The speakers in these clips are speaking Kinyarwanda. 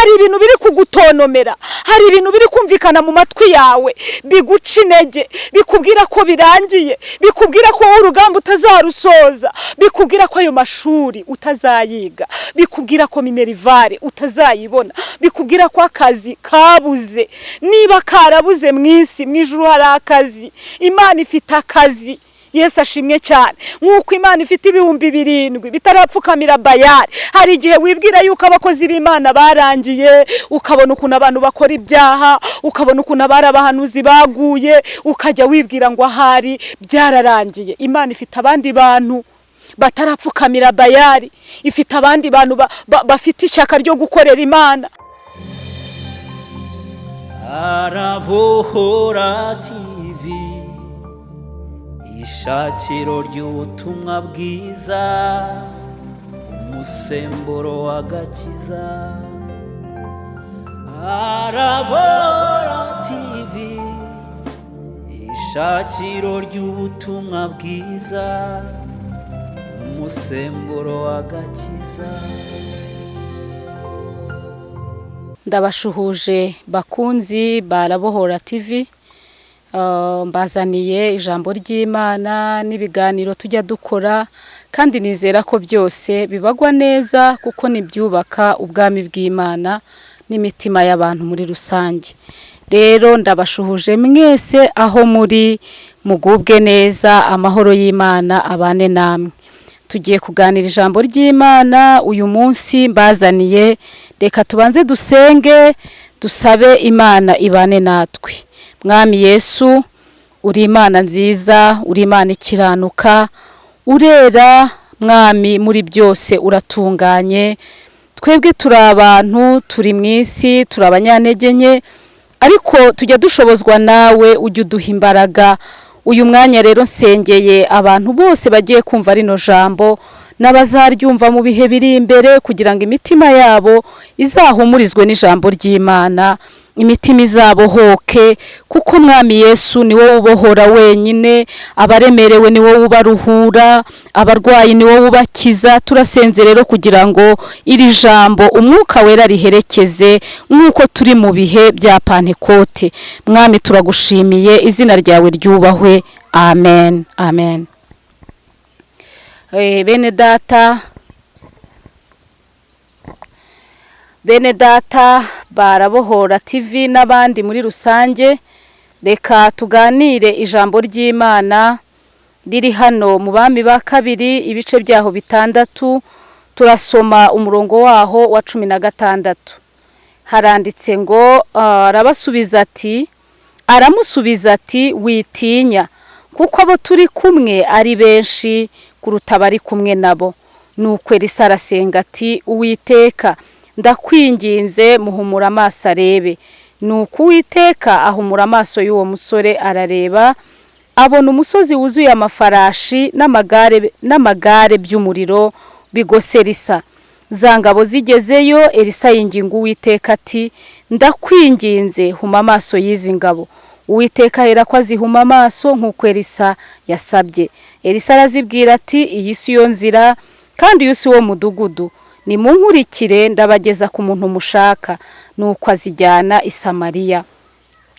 hari ibintu biri kugutonomera, hari ibintu biri kumvikana mu matwi yawe biguca intege, bikubwira ko birangiye, bikubwira ko urugamba utazarusoza, bikubwira ko ayo mashuri utazayiga, bikubwira ko minerivare utazayibona, bikubwira ko akazi kabuze. Niba karabuze mu isi, mu ijuru hari akazi. Imana ifite akazi. Yesu ashimwe cyane. Nk'uko Imana ifite 7,000 bitarapfukamira Bayali, hari igihe wibwira yuko abakozi b'Imana barangiye, ukabona ukuntu abantu bakora ibyaha, ukabona ukuntu abari abahanuzi baguye, ukajya wibwira ngo ahari byararangiye. Imana ifite abandi bantu batarapfukamira Bayali, ifite abandi bantu bafite ishyaka ryo gukorera Imana. Arabohora TV, ishakiro ry'ubutumwa bwiza, umusemburo w'agakiza. Arabohora TV, ishakiro ry'ubutumwa bwiza, umusemburo w'agakiza. Ndabashuhuje bakunzi barabohora TV. Mbazaniye ijambo ry'Imana n'ibiganiro tujya dukora, kandi nizera ko byose bibagwa neza kuko nibyubaka ubwami bw'Imana n'imitima y'abantu muri rusange. Rero ndabashuhuje mwese aho muri, mugubwe neza, amahoro y'Imana abane namwe. Tugiye kuganira ijambo ry'Imana uyu munsi mbazaniye. Reka tubanze dusenge, dusabe Imana ibane natwe. Mwami Yesu, uri Imana nziza, uri Imana ikiranuka, urera Mwami, muri byose uratunganye. Twebwe turi abantu, turi mu isi, turi abanyantege nke, ariko tujya dushobozwa nawe, ujya uduha imbaraga. Uyu mwanya rero nsengeye abantu bose bagiye kumva rino jambo, n'abazaryumva mu bihe biri imbere, kugira ngo imitima yabo izahumurizwe n'ijambo ry'Imana, imitima izabohoke, kuko Mwami Yesu ni wowe ubohora wenyine, abaremerewe ni wowe ubaruhura, abarwayi ni wowe ubakiza. Turasenze rero kugira ngo iri jambo Umwuka Wera riherekeze nk'uko turi mu bihe bya Pantekote. Mwami turagushimiye, izina ryawe ryubahwe. Amen, amen. Bene data barabohora TV n'abandi muri rusange, reka tuganire ijambo ry'Imana riri hano mu Bami ba kabiri, ibice byaho 6. Turasoma umurongo waho wa 16. Haranditse ngo aramusubiza ati witinya, kuko abo turi kumwe ari benshi kuruta bari kumwe nabo. Nuko Elisa arasenga ati Uwiteka, ndakwinginze muhumura amaso arebe. Nuko Uwiteka ahumura amaso y'uwo musore, arareba, abona umusozi wuzuye amafarashi n'amagare by'umuriro bigose Elisa. Za ngabo zigezeyo, Elisa yinginga Uwiteka ati ndakwinginze huma amaso y'izi ngabo. Uwiteka ahera ko azihuma amaso nk'uko Elisa yasabye. Elisa arazibwira ati iyi si yo nzira, kandi uyu si wo mudugudu. Nimunkurikire ndabageza ku muntu mushaka. Nuko azijyana i Samariya.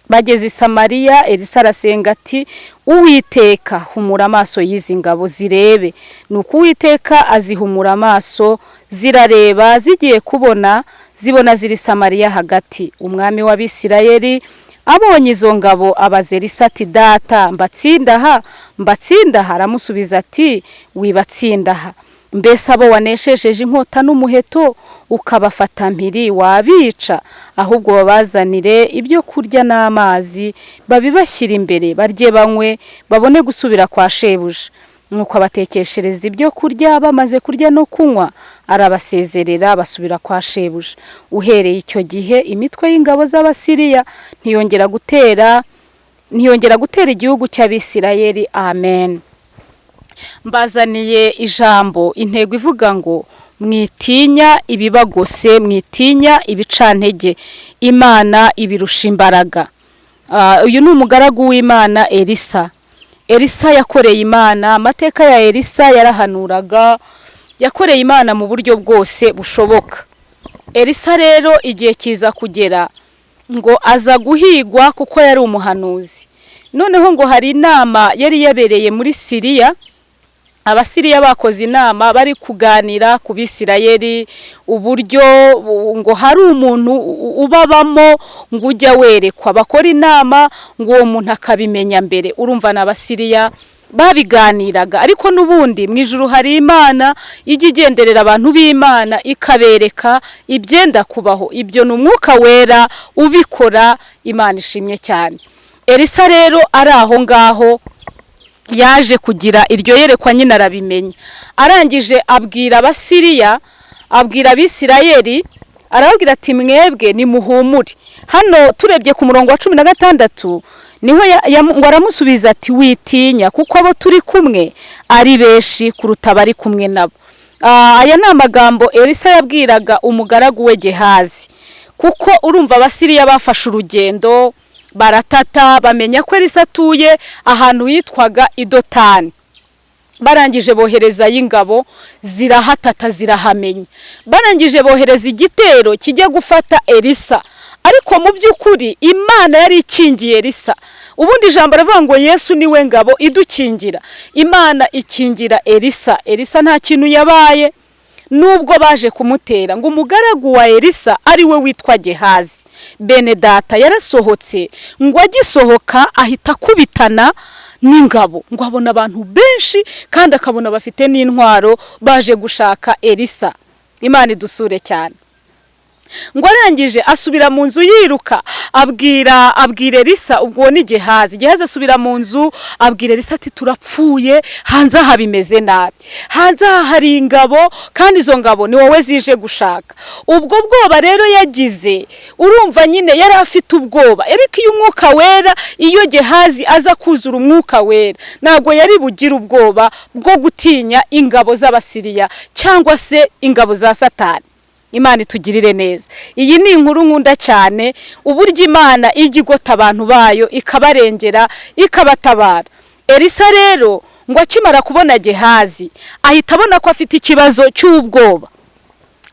Bageze i Samariya, Elisa arasenga ati Uwiteka humura amaso y'izi ngabo zirebe. Nuko Uwiteka azihumura amaso, zirareba, zigiye kubona, zibona ziri Samariya hagati. Umwami w'Abisirayeli abonye izo ngabo abaza Elisa ati data, mbatsindaha? Aramusubiza ati wibatsindaha. Mbese abo waneshejeje inkota n'umuheto ukabafata mpiri wabica? Ahubwo babazanire ibyo kurya n'amazi, babibashyira imbere, barye banywe, babone gusubira kwa shebuja. Nuko abatekeshereza ibyo kurya, bamaze kurya no kunywa, arabasezerera basubira kwa shebuja. Uhereye icyo gihe imitwe y'ingabo z'Abasiriya ntiyongera gutera igihugu cy'Abisirayeli. Amen. Mbazaniye ijambo, intego ivuga ngo mwitinya ibibagose, mwitinya ibicantege, Imana ibirusha imbaraga. Uyu ni umugaragu w'Imana Elisa. Elisa yakoreye Imana, amateka ya Elisa yarahanuraga, yakoreye Imana mu buryo bwose bushoboka. Elisa rero igihe kiza kugera ngo aza guhigwa kuko yari umuhanuzi. Noneho ngo hari inama yari yabereye muri Siriya, abasiriya bakoze inama bari kuganira ku Bisirayeli, uburyo ngo hari umuntu ubabamo ngo ujya werekwa, bakora inama ngo uwo muntu akabimenya mbere. Urumva n'abasiriya babiganiraga, ariko n'ubundi mu ijuru hari Imana ijya igenderera abantu b'Imana ikabereka ibyenda kubaho. Ibyo ni Umwuka Wera ubikora, Imana ishimye cyane. Elisa rero ari aho ngaho yaje kugira iryo yerekwa, nyine arabimenya. Arangije abwira abasiriya, abwira Abisirayeli, arababwira ati mwebwe nimuhumure. Hano turebye ku murongo wa 16 niho ngo aramusubiza ati witinya kuko abo turi kumwe ari benshi kuruta bari kumwe nabo. Aya ni amagambo Elisa yabwiraga umugaragu we Gehazi, kuko urumva abasiriya bafashe urugendo baratata, bamenya ko Elisa atuye ahantu yitwaga Idotani. Barangije bohereza y'ingabo zirahatata zirahamenya. Barangije bohereza igitero kijya gufata Elisa, ariko mu by'ukuri Imana yari ikingiye Elisa. Ubundi ijambo ravuga ngo Yesu niwe ngabo idukingira. Imana ikingira Elisa. Elisa nta kintu yabaye, nubwo baje kumutera. Ngo umugaragu wa Elisa ari we witwa Gehazi bene data yarasohotse, ngo agisohoka ahita kubitana n'ingabo, ngo abona abantu benshi kandi akabona bafite n'intwaro baje gushaka Elisa. Imana idusure cyane. Ngo arangije asubira mu nzu yiruka, abwira Elisa, ubwo ni Gehazi. Gehazi asubira mu nzu abwira Elisa ati turapfuye, hanze aha bimeze nabi, hanze aha hari ingabo kandi izo ngabo ni wowe zije gushaka. Ubwo bwoba rero yagize, urumva nyine yari afite ubwoba. Ariko iyo Umwuka Wera, iyo Gehazi aza kuzura Umwuka Wera, ntabwo yari bugira ubwoba bwo gutinya ingabo z'Abasiriya cyangwa se ingabo za Satani. Imana itugirire neza. Iyi ni inkuru nkunda cyane, uburyo Imana ijya igota abantu bayo ikabarengera ikabatabara. Elisa rero ngo akimara kubona Gehazi ahita abona ko afite ikibazo cy'ubwoba.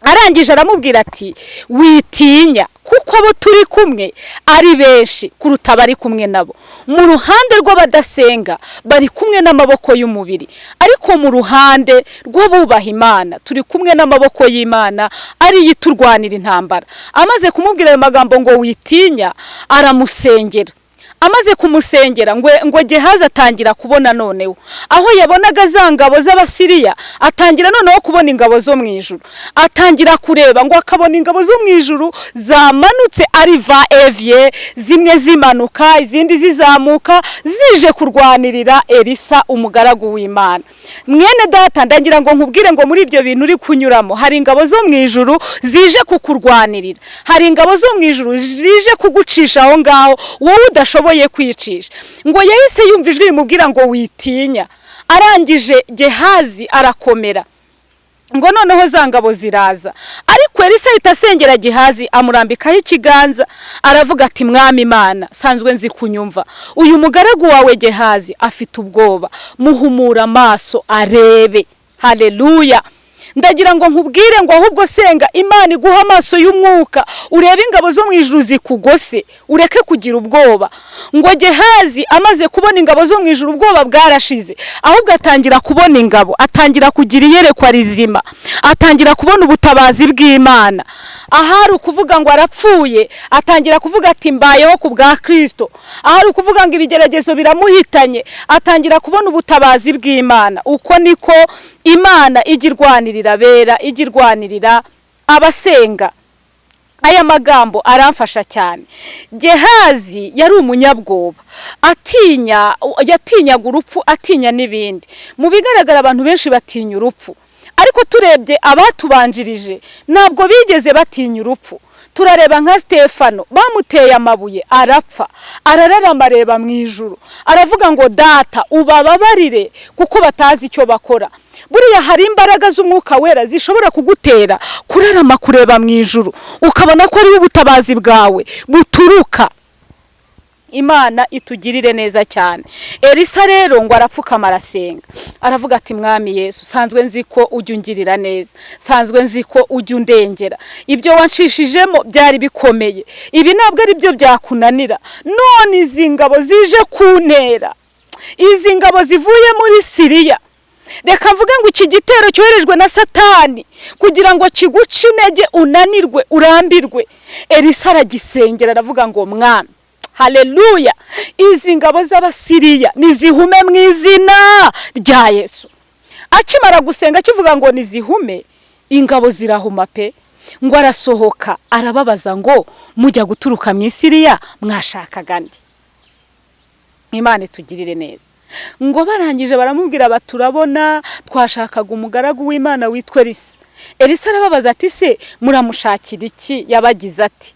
Arangije aramubwira ati witinya kuko abo turi kumwe ari benshi kuruta bari kumwe nabo. Mu ruhande rw'abadasenga bari kumwe n'amaboko y'umubiri, ariko mu ruhande rw'abubaha Imana turi kumwe n'amaboko y'Imana ari yiturwanira intambara. Amaze kumubwira ayo magambo ngo witinya, aramusengera. Amaze kumusengera ngo Gehazi atangira kubona noneho aho yabonaga za ngabo z'Abasiriya, atangira noneho kubona ingabo zo mu ijuru. Atangira kureba ngo akabona ingabo zo mu ijuru zamanutse ari va evye, zimwe zimanuka izindi zizamuka zije kurwanirira Elisa umugaragu w'Imana. Mwene data, ndagira ngo nkubwire ngo muri ibyo bintu uri kunyuramo hari ingabo zo mu ijuru zije kukurwanirira, hari ingabo zo mu ijuru zije kugucisha aho ngaho wowe udashoboye kwicisha. Ngo yahise yumva ijwi rimubwira ngo witinya. Arangije Gehazi arakomera, ngo noneho za ngabo ziraza. Ariko Elisa ahita asengera Gehazi, amurambikaho ikiganza, aravuga ati mwami Imana sanzwe nzi kunyumva, uyu mugaragu wawe Gehazi afite ubwoba, muhumura amaso arebe. Haleluya. Ndagira ngo nkubwire ngo ahubwo senga Imana iguha amaso y'umwuka, urebe ingabo zo mu ijuru zikugose, ureke kugira ubwoba. Ngo Gehazi amaze kubona ingabo zo mu ijuru ubwoba bwarashize, ahubwo atangira kubona ingabo, atangira kugira iyerekwa rizima, atangira kubona ubutabazi bw'Imana. Ahari ukuvuga ngo arapfuye, atangira kuvuga ati mbayeho ku bwa Kristo. Ahari ukuvuga ngo ibigeragezo biramuhitanye, atangira kubona ubutabazi bw'Imana. Uko niko Imana igirwanirira bera, igirwanirira abasenga. Aya magambo aramfasha cyane. Gehazi yari umunyabwoba, yatinyaga urupfu, atinya n'ibindi. Mu bigaragara abantu benshi batinya urupfu, ariko turebye abatubanjirije ntabwo bigeze batinya urupfu. Turareba nka Stefano, bamuteye amabuye arapfa, arararama areba mu ijuru, aravuga ngo data ubababarire kuko batazi icyo bakora. Buriya hari imbaraga z'Umwuka Wera zishobora kugutera kurarama kureba mu ijuru, ukabona ko ari ubutabazi bwawe buturuka. Imana itugirire neza cyane. Elisa rero ngo arapfukama arasenga, aravuga ati mwami Yesu, sanzwe nzi ko ujya ungirira neza, sanzwe nzi ko ujya undengera, ibyo wanshishijemo byari bikomeye, ibi ntabwo ari byo byakunanira, none izi ngabo zije kuntera, izi ngabo zivuye muri Siriya, reka mvuge ngo iki gitero cyoherejwe na Satani kugira ngo kiguce intege, unanirwe, urambirwe. Elisa aragisengera aravuga ngo mwami, haleluya, izi ngabo z'Abasiriya nizihume mu izina rya Yesu. Akimara gusenga akivuga ngo nizihume, ingabo zirahuma pe. Ngo arasohoka arababaza ngo mujya guturuka mu Siriya mwashakaga ndi? Imana itugirire neza. Ngo barangije baramubwira baturabona twashakaga umugaragu w'Imana witwa Elisa. Elisa arababaza ati se muramushakira iki? Yabagize ati,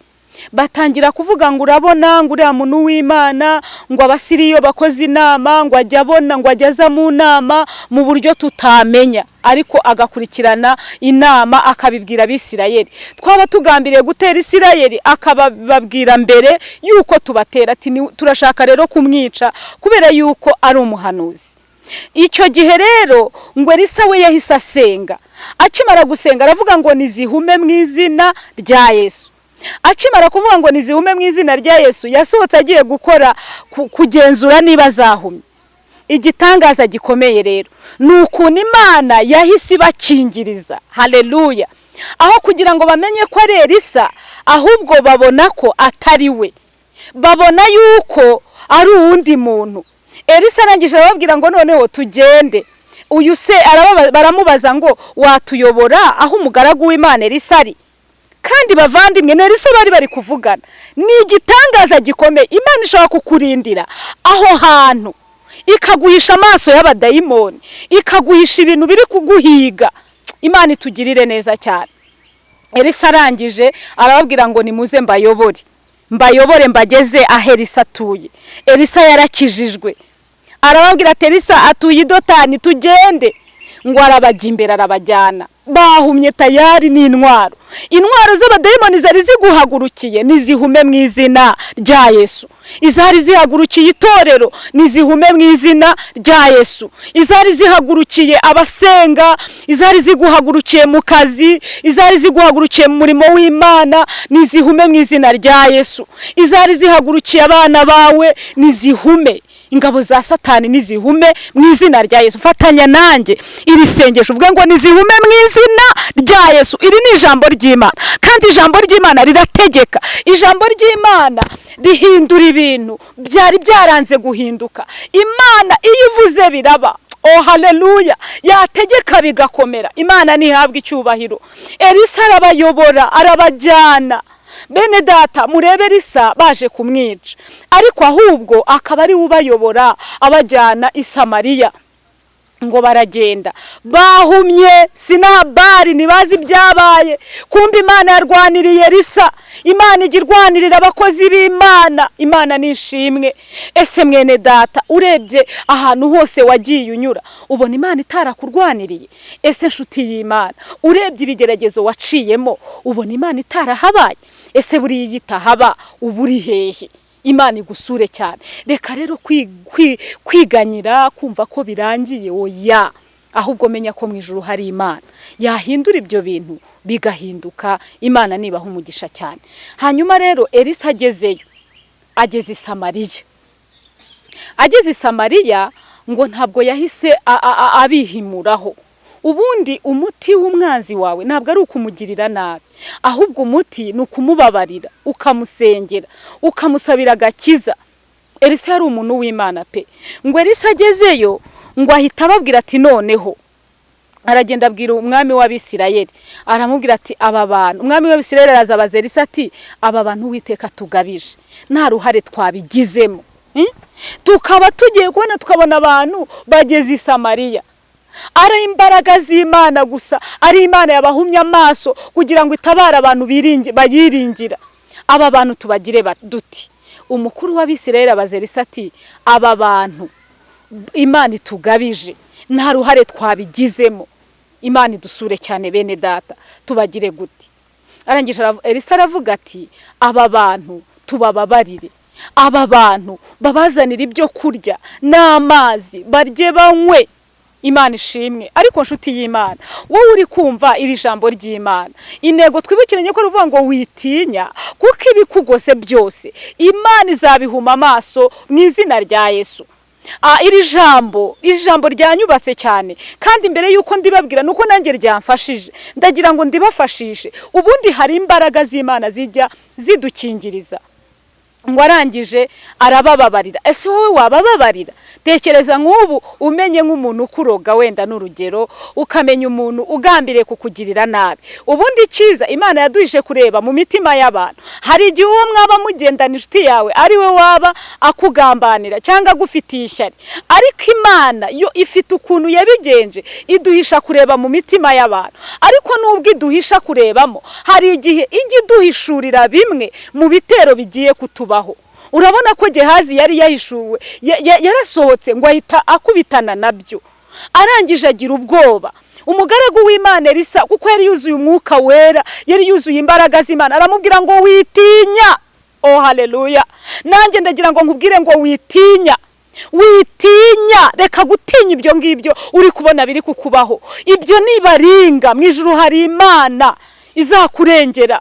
batangira kuvuga ngo urabona ngo uriya muntu w'Imana ngo Abasiriya bakoze inama, ngo ajya abona, ngo ajyaza mu nama mu buryo tutamenya, ariko agakurikirana inama akabibwira Abisirayeli. Twaba tugambiriye gutera Isirayeli akababwira mbere yuko tubatera, ati turashaka rero kumwica kubera yuko ari umuhanuzi. Icyo gihe rero ngo Elisa we yahise asenga, akimara gusenga aravuga ngo nizihume mu izina rya Yesu. Akimara kuvuga ngo nizihume mu izina rya Yesu, yasohotse agiye gukora kugenzura niba zahumye. Igitangaza gikomeye rero nukuntu Imana yahise bakingiriza, haleluya, aho kugira ngo bamenye ko ari Elisa, ahubwo babona ko atari we, babona yuko ari uwundi muntu. Elisa arangije arababwira ngo noneho tugende. Uyu se baramubaza ngo watuyobora aho umugaragu w'Imana Elisa ari? Kandi bavandimwe, na Elisa bari kuvugana. Ni igitangaza gikomeye. Imana ishobora kukurindira aho hantu, ikaguhisha amaso y'abadayimoni, ikaguhisha ibintu biri kuguhiga. Imana itugirire neza cyane. Elisa arangije arababwira ngo nimuze mbayobore mbageze aho Elisa atuye. Elisa yarakijijwe. Arababwira ati Elisa atuye i Dotani, tugende. Ngo arabajya imbere arabajyana, bahumye tayari n'intwaro. Intwaro z'abadayimoni zari ziguhagurukiye nizihume mu izina rya Yesu. Izari zihagurukiye itorero nizihume mu izina rya Yesu. Izari zihagurukiye abasenga, izari ziguhagurukiye mu kazi, izari ziguhagurukiye mu murimo w'Imana nizihume mu izina rya Yesu. Izari zihagurukiye abana bawe nizihume. Ingabo za Satani nizihume mu izina rya Yesu. Fatanya nanjye iri sengesho uvuga ngo nizihume mu izina rya Yesu. Iri ni ijambo ry'Imana, kandi ijambo ry'Imana rirategeka. Ijambo ry'Imana rihindura ibintu byari byaranze guhinduka. Imana iyo ivuze biraba. Oh haleluya, yategeka bigakomera. Imana nihabwa icyubahiro. Elisa arabayobora, arabajyana. Bene data, murebe Elisa baje kumwica, ariko ahubwo akaba ari ubayobora abajyana i Samariya. Ngo baragenda bahumye, sinabari nibazi byabaye. Kumbe Imana yarwaniriye Elisa. Imana igirwanirira abakozi b'Imana. Imana nishimwe. Ese mwene data, urebye ahantu hose wagiye unyura, ubona Imana itarakurwaniriye? Ese nshuti y'Imana, urebye ibigeragezo waciyemo, ubona Imana itarahabaye? Ese buri yitahaba uburi hehe? Imana igusure cyane. Reka rero kwiganyira kumva ko birangiye, oya, ahubwo menya ko mu ijuru hari Imana yahindura ibyo bintu bigahinduka. Imana nibaha umugisha cyane. Hanyuma rero Elisa agezeyo, ageze i Samariya. Ageze i Samariya ngo ntabwo yahise abihimuraho. Ubundi umuti w'umwanzi wawe ntabwo ari ukumugirira nabi, ahubwo umuti ni ukumubabarira, ukamusengera, ukamusabira agakiza. Elisa yari umuntu w'Imana pe. Ngo Elisa agezeyo ngo ahita ababwira ati noneho, aragenda abwira umwami w'Abisirayeli, aramubwira ati aba bantu, umwami w'Abisirayeli arazabaza Elisa ati aba bantu Uwiteka tugabije nta ruhare twabigizemo, tukaba tugiye kubona tukabona abantu bageze i Samariya. Ari imbaraga z'Imana gusa, ari Imana yabahumye amaso kugira ngo itabara abantu bayiringira. Aba bantu tubagire duti? Umukuru w'Abisirayeli abaza Elisa ati aba bantu Imana itugabije nta ruhare twabigizemo, Imana idusure cyane bene data, tubagire gute? Arangije Elisa aravuga ati aba bantu tubababarire, aba bantu babazanira ibyo kurya n'amazi barye banywe. Imana ishimwe. Ariko nshuti y'Imana, wowe uri kumva iri jambo ry'Imana, intego twibukiranye ko ruvuga ngo witinya, kuko ibikugose byose Imana izabihuma amaso mu izina rya Yesu. Iri jambo ryanyubatse cyane, kandi mbere yuko ndibabwira nuko nanjye ryamfashije, ndagira ngo ndibafashishe. Ubundi hari imbaraga z'Imana zijya zidukingiriza. Ngo arangije arabababarira. Ese wowe wabababarira? Tekereza nk'ubu umenye nk'umuntu ukuroga, wenda n'urugero, ukamenya umuntu ugambiriye kukugirira nabi. Ubundi cyiza Imana yaduhishe kureba mu mitima y'abantu. Hari igihe uwo mwaba mugendana inshuti yawe ari we waba akugambanira cyangwa agufitiye ishyari, ariko Imana yo ifite ukuntu yabigenje, iduhisha kureba mu mitima y'abantu. Ariko nubwo iduhisha kurebamo, hari igihe ijya iduhishurira bimwe mu bitero bigiye kutuba. Urabona ko Gehazi yari yahishuwe, yarasohotse ngo ahita akubitana nabyo, arangije agira ubwoba. Umugaragu w'Imana Elisa, kuko yari yuzuye umwuka wera, yari yuzuye imbaraga z'Imana, aramubwira ngo witinya. Oh haleluya. Nanjye ndagira ngo nkubwire ngo witinya. Reka gutinya ibyo ngibyo uri kubona biri kukubaho. Ibyo nibaringa, mu ijuru hari Imana izakurengera.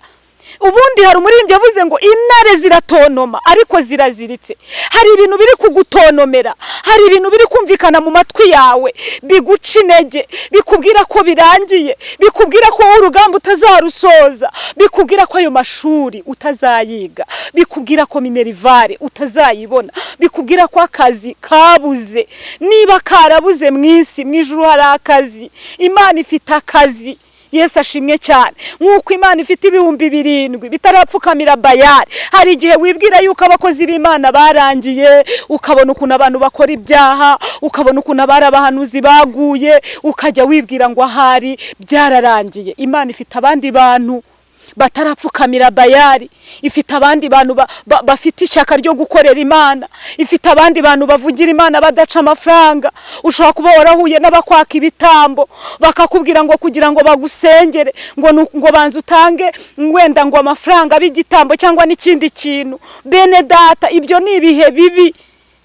Ubundi hari umuririmbyi yavuze ngo intare ziratonoma ariko ziraziritse. Hari ibintu biri kugutonomera, hari ibintu biri kumvikana mu matwi yawe biguca intege, bikubwira ko birangiye, bikubwira ko urugamba utazarusoza, bikubwira ko ayo mashuri utazayiga, bikubwira ko minerivare utazayibona, bikubwira ko akazi kabuze. Niba karabuze mu isi, mu ijuru hari akazi. Imana ifite akazi. Yesu ashimwe cyane. Nk'uko Imana ifite 7,000 bitarapfukamira Bayali, hari igihe wibwira yuko abakozi b'Imana barangiye, ukabona ukuntu abantu bakora ibyaha, ukabona ukuntu abari abahanuzi baguye, ukajya wibwira ngo ahari byararangiye. Imana ifite abandi bantu batarapfukamira Bayali, ifite abandi bantu bafite ishyaka ryo gukorera Imana, ifite abandi bantu bavugira Imana badaca amafaranga. Ushobora kuba warahuye n'abakwaka ibitambo, bakakubwira ngo kugira ngo bagusengere ngo banze utange wenda ngo amafaranga b'igitambo cyangwa n'ikindi kintu. Bene data, ibyo ni ibihe bibi,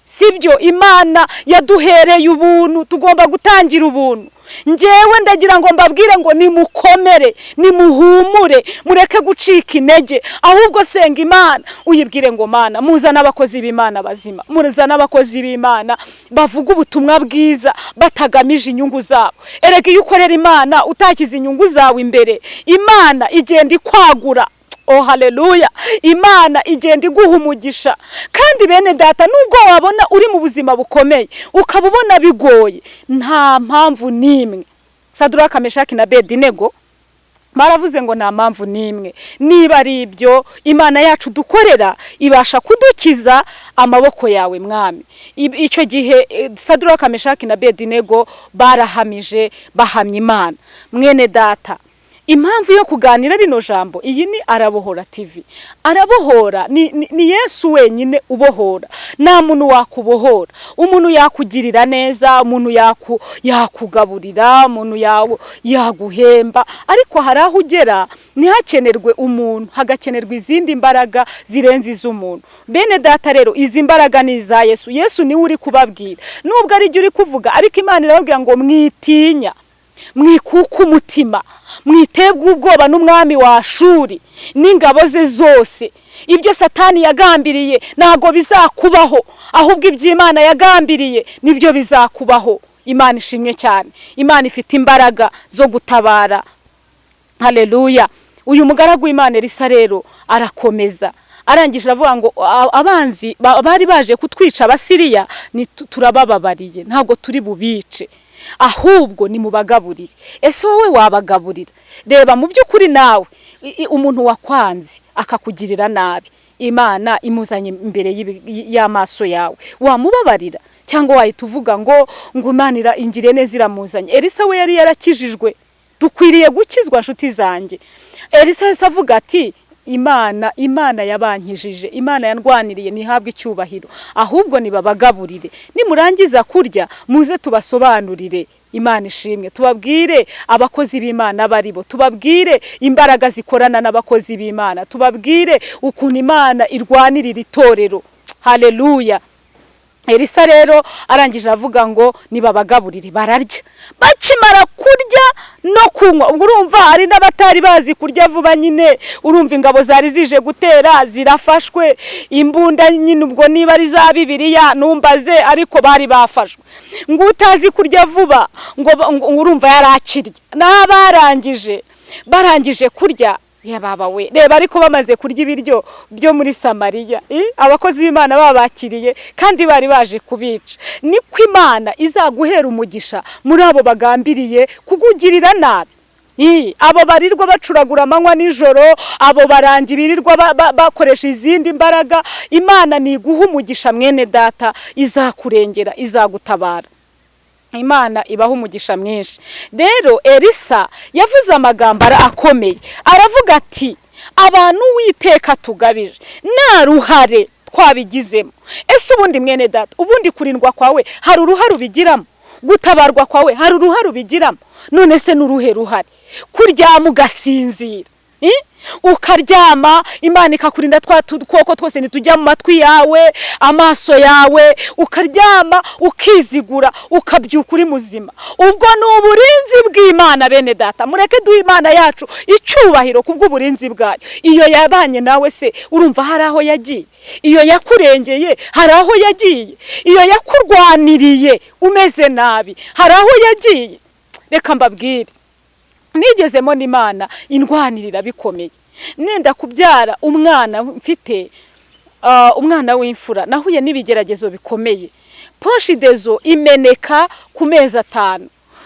sibyo. Imana yaduhereye ubuntu, tugomba gutangira ubuntu. Njyewe ndagira ngo mbabwire ngo nimukomere, nimuhumure, mureke gucika intege, ahubwo senga Imana, uyibwire ngo Mana, muzana abakozi b'Imana bazima, muzana abakozi b'Imana bavuga ubutumwa bwiza batagamije inyungu zabo. Erega iyo ukorera Imana utakiza inyungu zawe imbere, Imana igenda ikwagura. Oh haleluya. Imana igenda iguha umugisha. Kandi bene data, nubwo wabona uri mu buzima bukomeye, ukabubona bigoye, nta mpamvu nimwe. Saduraka, Meshaki na Abedinego baravuze ngo nta mpamvu nimwe. Niba ari ibyo Imana yacu dukorera ibasha kudukiza, amaboko yawe mwami. Icyo gihe Saduraka, Meshaki na Abedinego barahamije, bahamya Imana. Mwene data, impamvu yo kuganira rino jambo, iyi ni Arabohora TV. Arabohora ni Yesu wenyine ubohora. Nta muntu wakubohora. Umuntu yakugirira neza, umuntu yakugaburira, umuntu yaguhemba, ariko hari aho ugera ntihakenerwe umuntu, hagakenerwa izindi mbaraga zirenze iz'umuntu. Bene data rero, izi mbaraga ni iza Yesu. Yesu niwe uri kubabwira, nubwo ari uri kuvuga, ariko Imana irababwira ngo mwitinya, mwikuka umutima, mwitebwe ubwoba n'umwami wa Ashuri n'ingabo ze zose. Ibyo Satani yagambiriye ntago bizakubaho, ahubwo iby'Imana yagambiriye nibyo bizakubaho. Imana ishimwe cyane. Imana ifite imbaraga zo gutabara. Haleluya. Uyu mugaragu w'Imana Elisa rero arakomeza, arangije avuga ngo abanzi bari baje kutwica Abasiriya turabababariye, ntago turi bubice, ahubwo ni mubagaburire. Ese wowe wabagaburira? Reba mu by'ukuri nawe umuntu wakwanze akakugirira nabi, Imana imuzanye imbere y'amaso yawe, wamubabarira cyangwa wahita uvuga ngo Imana ingire neza iramuzanye? Elisa we yari yarakijijwe. Dukwiriye gukizwa nshuti zanjye. Elisa yese avuga ati Imana yabankijije, Imana yandwaniriye, nihabwe icyubahiro, ahubwo nibabagaburire. Nimurangiza kurya muze tubasobanurire. Imana ishimwe. Tubabwire abakozi b'Imana baribo, tubabwire imbaraga zikorana n'abakozi b'Imana, tubabwire ukuntu Imana irwanirira itorero. haleluya. Elisa rero arangije avuga ngo nibabagaburire, bararya. Bakimara kurya no kunywa, ubwo urumva hari n'abatari bazi kurya vuba nyine, urumva ingabo zari zije gutera zirafashwe, imbunda nyine ubwo niba ari za Bibiliya numbaze, ariko bari bafashwe. Ngo utazi kurya vuba ngo urumva yarakirya. Barangije kurya, ya baba we, reba ariko bamaze kurya ibiryo byo muri Samariya, abakozi b'Imana babakiriye kandi bari baje kubica. Niko Imana izaguhera umugisha muri abo bagambiriye kugugirira nabi. Abo barirwa bacuragura amanywa nijoro, abo barangi birirwa bakoresha izindi mbaraga, Imana niguha umugisha mwene data, izakurengera, izagutabara. Imana ibaho umugisha mwinshi. Rero Elisa yavuze amagambo akomeye, aravuga ati abantu Uwiteka tugabije nta ruhare twabigizemo. Ese ubundi mwene data, ubundi kurindwa kwawe hari uruhare ubigiramo? Gutabarwa kwawe hari uruhare ubigiramo? None se n'uruhe ruhare? Kuryama ugasinzira, ukaryama Imana ikakurinda twa dukoko twose nitujya mu matwi yawe, amaso yawe, ukaryama ukizigura, ukabyuka uri muzima. Ubwo ni uburinzi bw'Imana bene data. Mureke duhe Imana yacu icyubahiro kubw'uburinzi bwayo. Iyo yabanye nawe se urumva hari aho yagiye? Iyo yakurengeye hari aho yagiye? Iyo yakurwaniriye umeze nabi hari aho yagiye? Reka mbabwire, nigezemo n'Imana indwanirira bikomeye. Nenda kubyara umwana, mfite umwana w'imfura, nahuye n'ibigeragezo bikomeye. Poshi dezo imeneka ku mezi 5.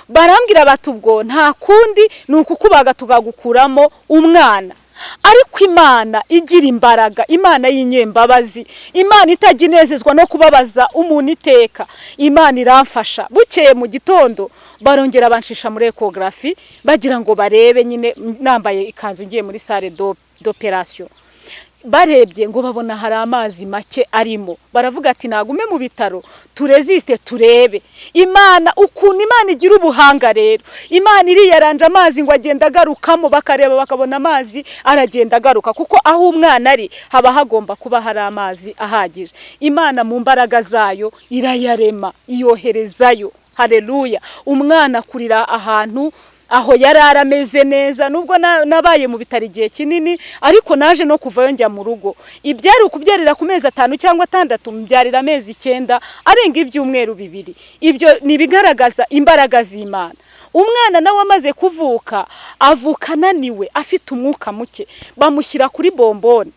Barambwira bati ubwo nta kundi ni ukukubaga tugagukuramo umwana. Ariko Imana igira imbaraga, Imana y'inyembabazi, Imana itaginezezwa no kubabaza umuntu iteka. Imana iramfasha. Bukeye mu gitondo barongera banshisha muri ecography bagira ngo barebe, nyine nambaye ikanzu ngiye muri salle d'opération. Barebye ngo babona hari amazi make arimo, baravuga ati nagume mu bitaro turesiste turebe. Imana ukuntu Imana igira ubuhanga rero, Imana iriyaranje amazi ngo agenda agarukamo, bakareba bakabona amazi aragenda agaruka, kuko aho umwana ari haba hagomba kuba hari amazi ahagije. Imana mu mbaraga zayo irayarema, iyoherezayo. Haleluya. Umwana kurira ahantu aho yarara ameze neza, nubwo nabaye mu bitari gihe kinini, ariko naje no kuvayo njya mu rugo. Ibyari ukubyarira ku mezi 5 cyangwa 6, mbyarira amezi 9 arenga ibyumweru 2. Ibyo nibigaragaza imbaraga z'Imana. Umwana nawe amaze kuvuka, avuka naniwe, afite umwuka muke, bamushyira kuri bombone.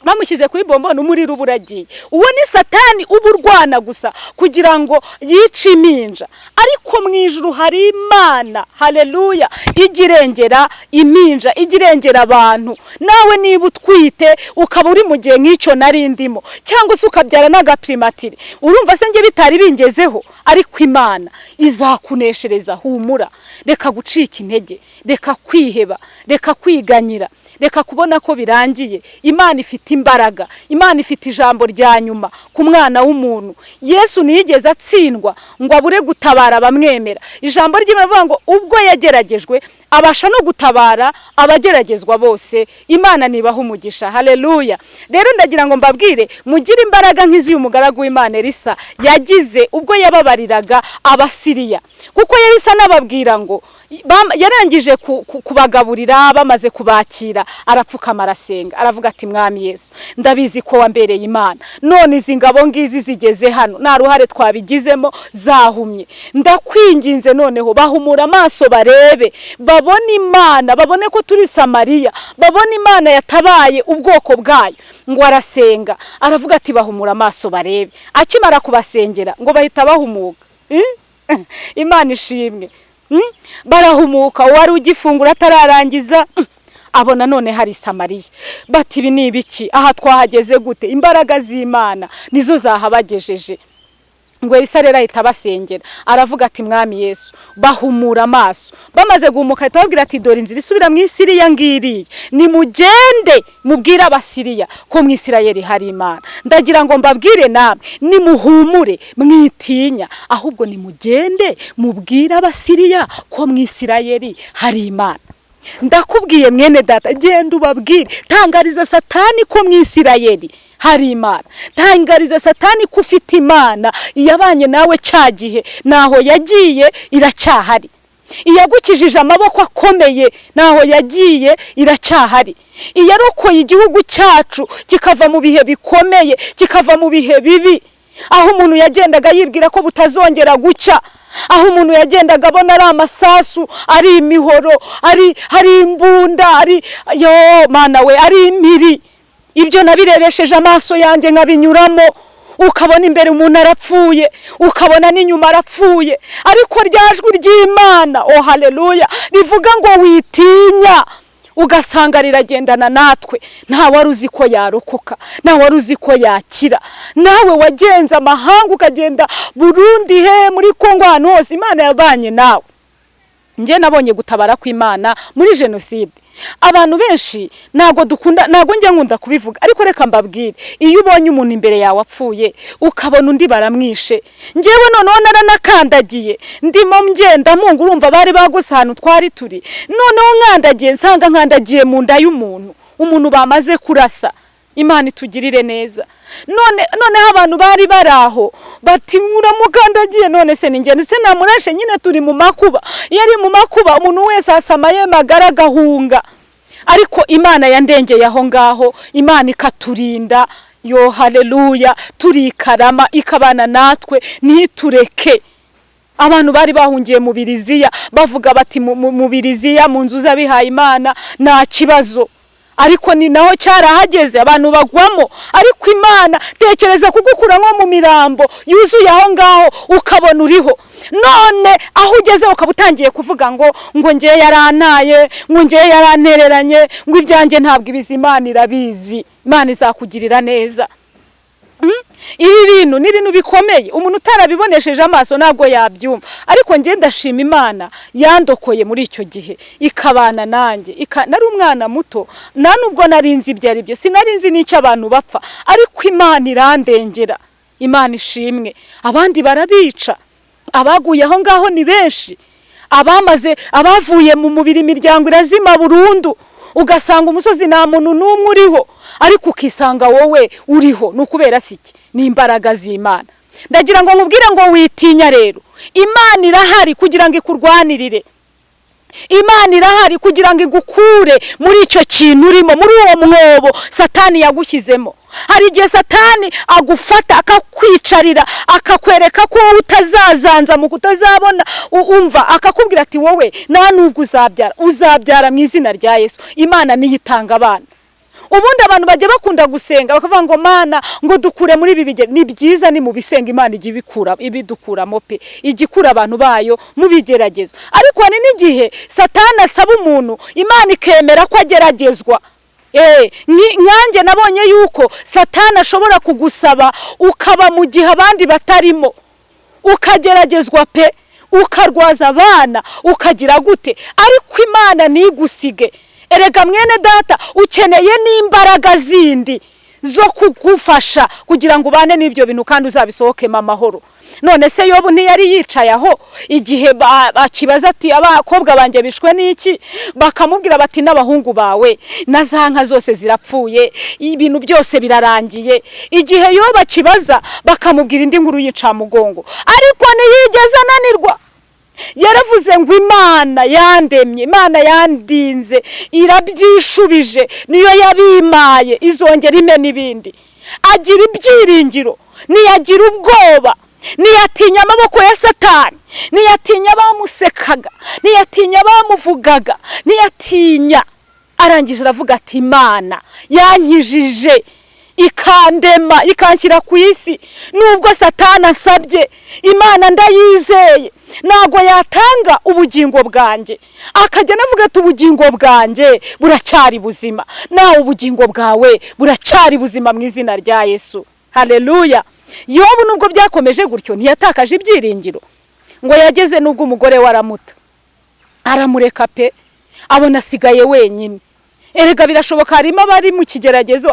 Bamushyize kuri bombone, umuriro uburagiye. Uwo ni Satani uburwana gusa kugira ngo yice iminja. Ariko mu ijuru hari Imana, haleluya, igirengera iminja, igirengera abantu. Nawe niba utwite ukaba uri mu gihe nk'icyo nari ndimo, cyangwa se ukabyara n'agaprimatire, urumva se nge bitari bingezeho, ariko Imana izakuneshereza. Humura, reka gucika intege, reka kwiheba, reka kwiganyira, reka kubona ko birangiye. Imana ifite imbaraga, Imana ifite ijambo rya nyuma ku mwana w'umuntu. Yesu niyigeze atsindwa ngo abure gutabara bamwemera. Ijambo ry'Imana rivuga ngo ubwo yageragejwe abasha no gutabara abageragezwa bose. Imana nibaho umugisha, haleluya. Rero ndagira ngo mbabwire, mugire imbaraga nk'izi umugaragu w'Imana Elisa yagize ubwo yababariraga Abasiriya, kuko yahise anababwira ngo yarangije kubagaburira, bamaze kubakira, arapfukama arasenga, aravuga ati Mwami Yesu, ndabizi ko wambereye Imana, none izi ngabo ngizi zigeze hano nta ruhare twabigizemo, zahumye. Ndakwinginze noneho bahumura amaso barebe, babone Imana, babone ko turi Samariya, babone Imana yatabaye ubwoko bwayo. Ngo arasenga, aravuga ati bahumura amaso barebe. Akimara kubasengera ngo bahita bahumuka. Imana ishimwe. Barahumuka, wari ugifungura atararangiza abona none hari Samariya. Bati ibi ni ibiki? Aha twahageze gute? Imbaraga z'Imana nizo zahabagejeje. Ngo Elisa rero ahita basengera, aravuga ati Mwami Yesu, bahumura amaso. Bamaze guhumuka ahita ati dore inzira isubira mu Isiriya ngiriye, nimugende mubwira Abasiriya ko mu Isirayeli hari Imana. Ndagira ngo mbabwire namwe, nimuhumure mwitinya, ahubwo nimugende mubwira Abasiriya ko mu Isirayeli hari Imana. ndakubwiye mwene data, genda ubabwire, tangariza Satani ko mu Isirayeli hari Imana, tangariza Satani ko ufite Imana yabanye nawe cya gihe, naho yagiye iracyahari, iyagukijije amaboko akomeye naho yagiye iracyahari, iyarokoye igihugu cyacu kikava mu bihe bikomeye, kikava mu bihe bibi, aho umuntu yagendaga yibwira ko butazongera gucya, aho umuntu yagendaga abona ari amasasu, ari imihoro, hari imbunda, Mana we, ari impiri. Ibyo nabirebesheje amaso yanjye nkabinyuramo, ukabona imbere umuntu arapfuye, ukabona n'inyuma arapfuye, ariko ryajwi ry'Imana, haleluya, rivuga ngo witinya, ugasanga riragendana natwe. Nta wari uzi ko yarokoka, nta wari uzi ko yakira. Nawe wagenza amahanga ukagenda Burundi, muri Kongo, ahantu hose Imana yabanye nawe. Nje nabonye gutabara kw'Imana muri jenoside. Abantu benshi nago dukunda, nago njye nkunda kubivuga, ariko reka mbabwire, iyo ubonye umuntu imbere yawe apfuye ukabona undi baramwishe, njewe noneho naranakandagiye ndimo mgenda mungu, urumva bari bagusa ahantu twari turi, noneho nkandagiye nsanga nkandagiye mu nda y'umuntu, umuntu bamaze kurasa. Imana itugirire neza. Noneho abantu bari baraho bati muramukandagiye, none se ninjye ndetse namurashe, nyine turi mu makuba. Iyo ari mu makuba umuntu wese asamaye magara gahunga, ariko Imana yandengeye aho ngaho, Imana ikaturinda, haleluya, turikarama ikabana natwe ntitureke. Abantu bari bahungiye mu Biriziya bavuga bati mu Biriziya mu nzu z'abihaye Imana nta kibazo, ariko ni naho cyarahageze abantu bagwamo. Ariko Imana tekereza kugukura nko mu mirambo yuzuye aho ngaho ukabona uriho, none aho ugeze ukabutangiye kuvuga ngo nge yarantaye, ngo nge yarantereranye, ngo ibyanjye ntabwo ibizi. Imana irabizi, Imana izakugirira neza. Ibi bintu ni ibintu bikomeye, umuntu utarabibonesheje amaso ntabwo yabyumva, ariko nge ndashima Imana yandokoye muri icyo gihe ikabana nanjye. Nari umwana muto, nubwo narinzi ibyo ari byo, sinarinzi n'icyo abantu bapfa, ariko Imana irandengera. Imana ishimwe. Abandi barabica, abaguye aho ngaho ni benshi, abavuye mu mubiri imiryango irazima burundu, ugasanga umusozi nta muntu n'umwe uriho, ariko ukisanga wowe uriho. Nukubera siki? Ni imbaraga z'Imana. Ndagira ngo nkubwire ngo witinya rero, Imana irahari kugira ngo ikurwanirire. Imana irahari kugira ngo igukure muri icyo kintu urimo, muri uwo mwobo Satani yagushyizemo. Hari igihe Satani agufata akakwicarira, akakwereka ko utazazanza mu kutazabona, umva akakubwira ati wowe nta nubwo uzabyara mu izina rya Yesu. Imana niyo itanga abana. Ubundi abantu bajya bakunda gusenga bakavuga ngo Mana ngo dukure muri ibi bigeragezo. Ni byiza, ni mu bisenga Imana ijya ibidukuramo pe, igikura abantu bayo mu bigeragezo. Ariko hari n'igihe Satani asaba umuntu, Imana ikemera ko ageragezwa. Nkanjye nabonye yuko Satani ashobora kugusaba ukaba mu gihe abandi batarimo, ukageragezwa pe, ukarwaza abana, ukagira gute, ariko Imana ntigusige. Erega mwene data, ukeneye n'imbaraga zindi zo kugufasha kugira ngo ubane n'ibyo bintu kandi uzabisohokemo amahoro. None se Yobu ntiyari yicaye aho igihe bakibaza ati abakobwa banjye bishwe n'iki, bakamubwira bati n'abahungu bawe na za nka zose zirapfuye, ibintu byose birarangiye. Igihe Yobu bakibaza bakamubwira indi nkuru y'incamugongo, ariko ntiyigeze ananirwa. Yaravuze ngo Imana yandemye, Imana yandinze, irabyishubije, niyo yabimaye, izongera ime n'ibindi. Agira ibyiringiro, niyagira ubwoba, niyatinya amaboko ya Satani, niyatinya abamusekaga, niyatinya abamuvugaga, niyatinya. Arangije aravuga ati Imana yankijije, ikandema, ikanshyira ku isi. Nubwo Satani asabye, Imana ndayizeye, ntago yatanga ubugingo bwanjye. Akajya navuga ati ubugingo bwanjye buracyari buzima, nawe ubugingo bwawe buracyari buzima mu izina rya Yesu. Haleluya. Yobu nubwo byakomeje gutyo ntiyatakaje ibyiringiro, ngo yageze nubwo umugore we aramureka pe, abona asigaye wenyine. Erega birashoboka, harimo abari mu kigeragezo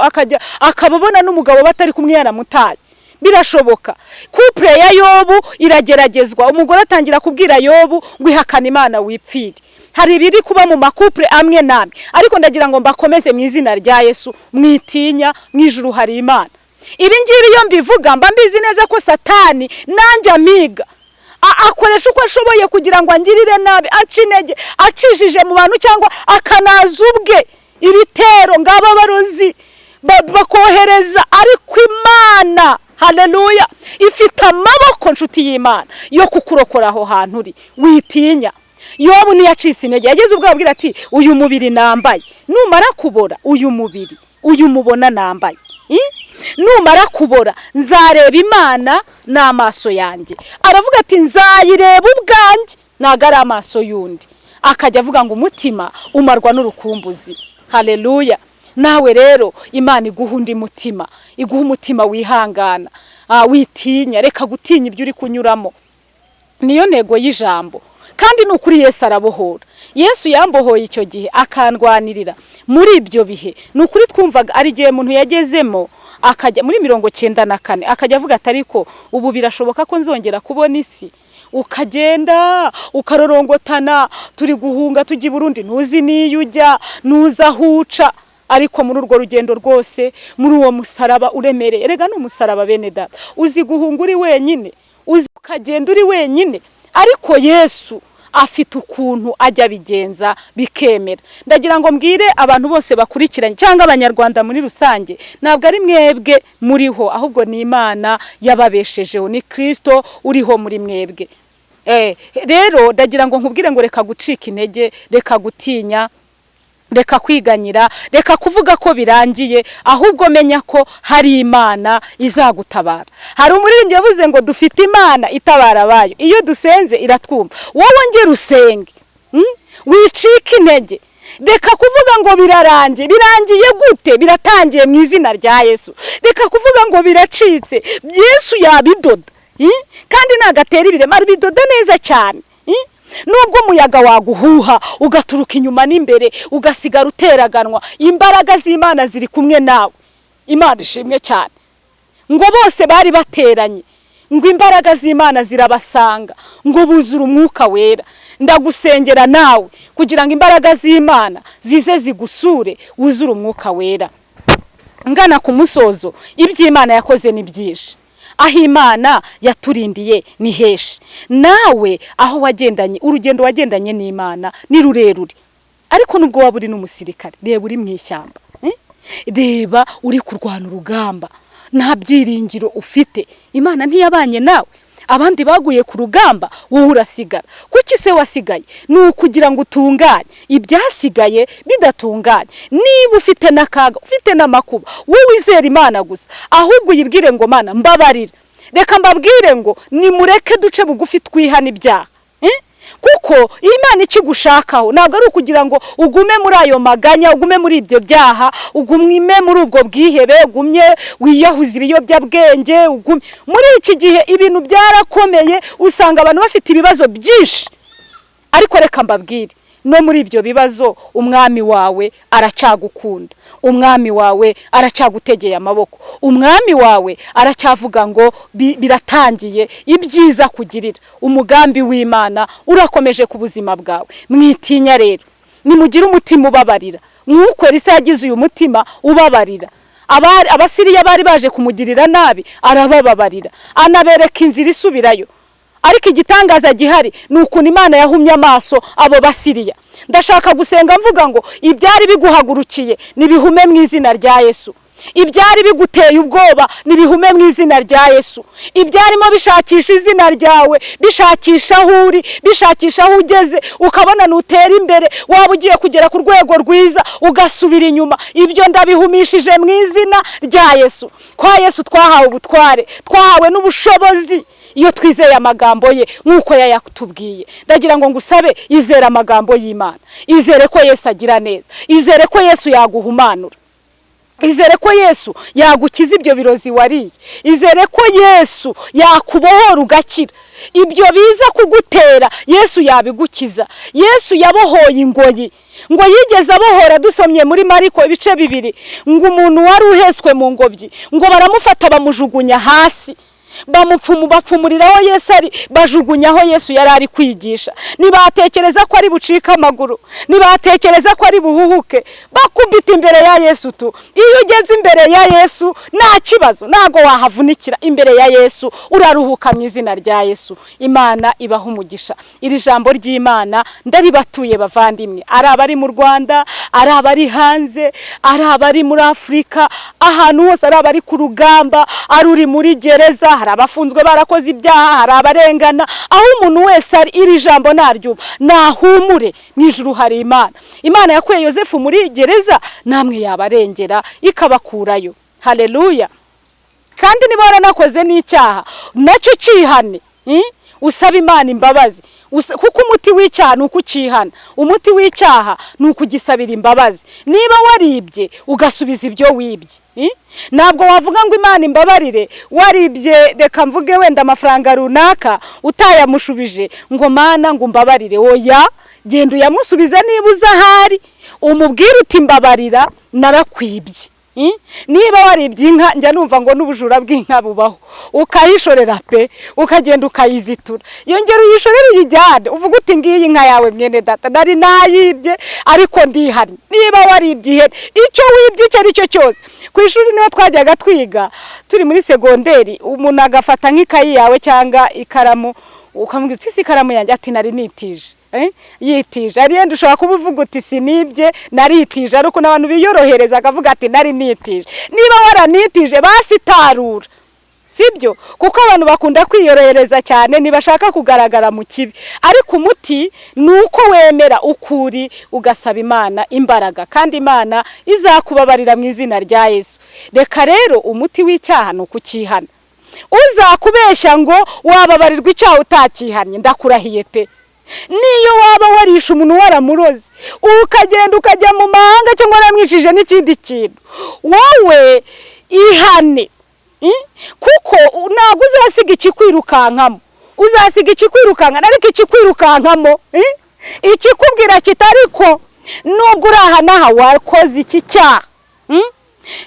akababona n'umugabo batari kumwe yaramutaye. Birashoboka. Couple ya Yobu irageragezwa, umugore atangira kubwira Yobu ngo ihakana Imana wipfire. hari ibiri kuba mu makupure amwe namwe, ariko ndagira ngo mbakomeze mu izina rya Yesu, mwitinya, mu ijuru hari Imana. Ibi ngibi iyo mbivuga mba mbizi neza ko Satani nanjye amiga akoresha uko ashoboye kugira ngo angirire nabi, aca intege, acishije mu bantu cyangwa akanaza ubwe ibitero ngabo abarozi bakohereza. Ariko Imana, haleluya, ifite amaboko nshuti y'Imana yo kukurokora aho hantu uri, witinya. Yobu ntiyacitse intege, yageze ubwo abwira ati uyu mubiri nambaye numara kubora, uyu mubiri uyu mubona nambaye, numara kubora nzareba Imana n'amaso yanjye. Aravuga ati nzayireba ubwanjye, ntago ari amaso yundi. Akajya avuga ngo umutima umarwa n'urukumbuzi. Haleluya. Nawe rero Imana iguha undi mutima, iguha umutima wihangana, witinya, reka gutinya ibyo uri kunyuramo. Niyo ntego y'ijambo, kandi n'ukuri Yesu arabohora. Yesu yambohoye icyo gihe akandwanirira muri ibyo bihe. N'ukuri twumvaga ari gihe umuntu yagezemo akajya muri 94 akajya avuga ati ariko ubu birashoboka ko nzongera kubona isi. Ukagenda ukarorongotana, turi guhunga tujya i Burundi, ntuzi niyo ujya, nuza huca. Ariko muri urwo rugendo rwose, muri uwo musaraba uremereye, erega n'umusaraba bene data, uzi guhunga uri wenyine, uzi ukagenda uri wenyine, ariko Yesu afite ukuntu ajya bigenza bikemera. Ndagira ngo mbwire abantu bose bakurikiranye cyangwa abanyarwanda muri rusange, ntabwo ari mwebwe muriho, ahubwo ni Imana yababeshejeho, ni Kristo uriho muri mwebwe. Rero ndagira ngo nkubwire ngo reka gucika intege, reka gutinya, reka kwiganyira, reka kuvuga ko birangiye, ahubwo menya ko hari Imana izagutabara. Hari umuririmbyi yavuze ngo dufite Imana itabara abayo, iyo dusenze iratwumva. Wowe ngera usenge, wicika intege, reka kuvuga ngo birarangiye. Birangiye gute? Biratangiye mu izina rya Yesu. Reka kuvuga ngo biracitse, Yesu yabidoda, kandi nagatera ibirema bidoda neza cyane. Nubwo umuyaga waguhuha ugaturuka inyuma n'imbere ugasigara uteraganwa, imbaraga z'Imana ziri kumwe nawe. Imana ishimwe cyane. Ngo bose bari bateranye, ngo imbaraga z'Imana zirabasanga, ngo buzura umwuka wera. Ndagusengera nawe kugira ngo imbaraga z'Imana zize zigusure, wuzura umwuka wera. Ngana ku musozo, iby'Imana yakoze ni byinshi. Aho Imana yaturindiye ni heshi. Nawe aho wagendanye, urugendo wagendanye n'Imana ni rurerure. Ariko nubwo waba uri n'umusirikare, reba uri mu ishyamba, reba uri kurwana urugamba, nta byiringiro ufite, Imana ntiyabanye nawe. Abandi baguye ku rugamba, wowe urasigara. Kuki se wasigaye? Ni ukugira ngo utunganye ibyasigaye bidatunganye. Niba ufite n'akaga, ufite n'amakuba, wowe izera Imana gusa, ahubwo uyibwire ngo Mana mbabarira. Reka mbabwire ngo nimureke duce bugufi twihana ibyaha. Kuko Imana ikigushakaho ntabwo ari ukugira ngo ugume muri ayo maganya, ugume muri ibyo byaha, ugume muri ubwo bwihebe, ugumye wiyahuza ibiyobyabwenge. Muri iki gihe ibintu byarakomeye, usanga abantu bafite ibibazo byinshi. Ariko reka mbabwire, no muri ibyo bibazo umwami wawe aracyagukunda, umwami wawe aracyagutegeye amaboko, umwami wawe aracyavuga ngo biratangiye ibyiza kugirira. Umugambi w'Imana urakomeje ku buzima bwawe. Mwitinya rero, nimugire umutima ubabarira. Mwuko Elisa yagize uyu mutima ubabarira. Abasiriya bari baje kumugirira nabi, arabababarira, anabereka inzira isubirayo. Ariko igitangaza gihari ni ukuntu Imana yahumye amaso abo Basiriya. Ndashaka gusenga mvuga ngo ibyari biguhagurukiye nibihume mu izina rya Yesu. Ibyari biguteye ubwoba nibihume mu izina rya Yesu. Ibyarimo bishakisha izina ryawe, bishakisha aho uri, bishakisha aho ugeze, ukabona nutera imbere, waba ugiye kugera ku rwego rwiza ugasubira inyuma, ibyo ndabihumishije mu izina rya Yesu. Kwa Yesu twahawe ubutware, twahawe n'ubushobozi iyo twizeye amagambo ye nkuko yayatubwiye. Ndagira ngo ngusabe, izera amagambo y'Imana, izere ko Yesu agira neza, izere ko Yesu yaguhumanura, izere ko Yesu yagukiza ibyo birozi wariye, izere ko Yesu yakubohora ugakira. Ibyo biza kugutera Yesu yabigukiza. Yesu yabohoye ingoyi, ngo yigeze abohora. Dusomye muri Mariko ibice 2, ngo umuntu wari uheswe mu ngobyi, ngo baramufata bamujugunya hasi. bapfumuriraho Yesu ari, bajugunyaho Yesu yari ari kwigisha. Nibatekereza ko ari bucika amaguru, nibatekereza ko ari buhuhuke, bakubita imbere ya Yesu tu. Iyo ugeze imbere ya Yesu nta kibazo, ntago wahavunikira. Imbere ya Yesu uraruhuka mu izina rya Yesu. Imana ibaha umugisha. Iri jambo ry'Imana ndaribatuye bavandimwe, ari abari mu Rwanda, ari abari hanze, ari abari muri Afrika, ahantu hose, ari abari ku rugamba, ari uri muri gereza, hari abafunzwe barakoze ibyaha, hari abarengana. Aho umuntu wese ari, iri jambo naryumva nahumure, mu ijuru hari Imana. Imana yakuye Yosefu muri gereza, namwe yabarengera ikabakurayo. Haleluya. Kandi niba waranakoze n'icyaha nacyo cyihane, usaba Imana imbabazi, kuko umuti w'icyaha ni ukukihana. Umuti w'icyaha ni ukugisabira imbabazi. Niba waribye ugasubiza ibyo wibye, ntabwo wavuga ngo Imana imbabarire waribye, reka mvuge wenda amafaranga runaka utayamushubije ngo Mana ngo mbabarire. Oya, genda uyamusubiza niba uzahari, umubwire uti mbabarira narakwibye. Niba waribye inka, njya numva ngo n'ubujura bw'inka bubaho, ukayishorera pe, ukagenda ukayizitura, yongera uyishorera uyijyane, uvuga uti ngiyi inka yawe mwene data, nari nayibye ariko ndihari. Niba waribye ihene, icyo wibye icyo ari cyo cyose. Ku ishuri niho twajyaga twiga turi muri segonderi, umuntu agafata nk'ikayi yawe cyangwa ikaramu, ukamubwira uti si ikaramu yanjye, ati nari nitije. Yitije ari yenda ushobora kuba uvuga uti sinibye naritije, ariko n'abantu biyorohereza akavuga ati nari nitije. Niba waranitije basitarura, sibyo? Kuko abantu bakunda kwiyorohereza cyane, ntibashaka kugaragara mu kibi. Ariko umuti nuko wemera ukuri, ugasaba Imana imbaraga, kandi Imana izakubabarira mu izina rya Yesu. Reka rero umuti w'icyaha ni ukukihana. Uzakubeshya ngo wababarirwa icyaha utakihanye, ndakurahiye pe. Niyo waba warisha umuntu waramuroze, ukagenda ukajya mu mahanga cyangwa waramwishije n'ikindi kintu, wowe ihane, kuko ntabwo uzasiga ikikwirukankamo. Uzasiga ikikwirukankana, ariko ikikwirukankamo ikikubwira kitariko nubwo urahanaha wakoze iki cyaha,